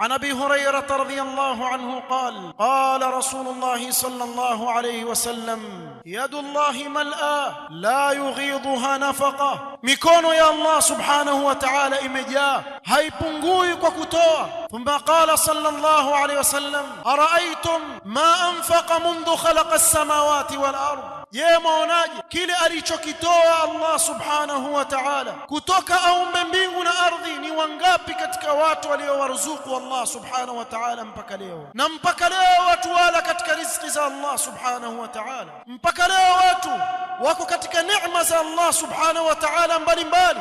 عن أبي هريرة رضي الله عنه قال قال رسول الله صلى الله عليه وسلم يد الله ملأى لا يغيضها نفقة. mikono ya Allah subhanahu wa ta'ala imejaa, haipungui kwa kutoa. Thumma qala sallallahu alayhi wasallam ara'aytum ma anfaqa mundu khalaqa as-samawati wal ard. Je, mwaonaje kile alichokitoa Allah subhanahu wa ta'ala kutoka aumbe mbingu na ardhi? Ni wangapi katika watu waliowaruzuku Allah subhanahu wa ta'ala mpaka leo? Na mpaka leo watu wala katika riziki za Allah subhanahu wa ta'ala. Mpaka leo watu wako katika neema za Allah subhanahu wa ta'ala mbalimbali.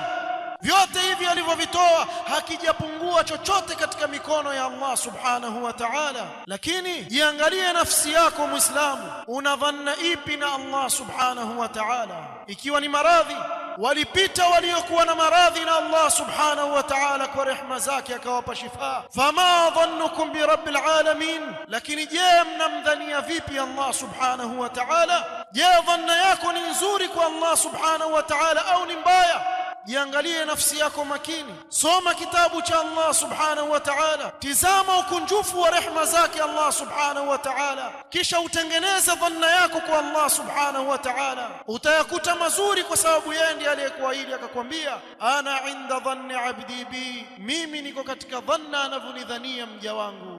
Vyote hivi alivyovitoa hakijapungua chochote katika mikono ya Allah subhanahu wa ta'ala. Lakini jiangalie nafsi yako Muislamu, unadhanna ipi na Allah subhanahu wa ta'ala? Ikiwa ni maradhi, walipita waliokuwa na maradhi na Allah subhanahu wa ta'ala kwa rehema zake akawapa shifa. Fama dhannukum bi rabbil alamin. Lakini je, mnamdhania vipi Allah subhanahu wa ta'ala? Je, dhanna yako ni nzuri kwa Allah subhanahu wa ta'ala au ni mbaya? Jiangalie nafsi yako makini, soma kitabu cha Allah subhanahu wa ta'ala, tizama ukunjufu wa rehema zake Allah subhanahu wa ta'ala, kisha utengeneze dhanna yako kwa Allah subhanahu wa ta'ala. Utayakuta mazuri, kwa sababu yeye ndiye aliyekuahidi akakwambia, ana inda dhanni abdi bi, mimi niko katika dhanna anavyonidhania mja wangu.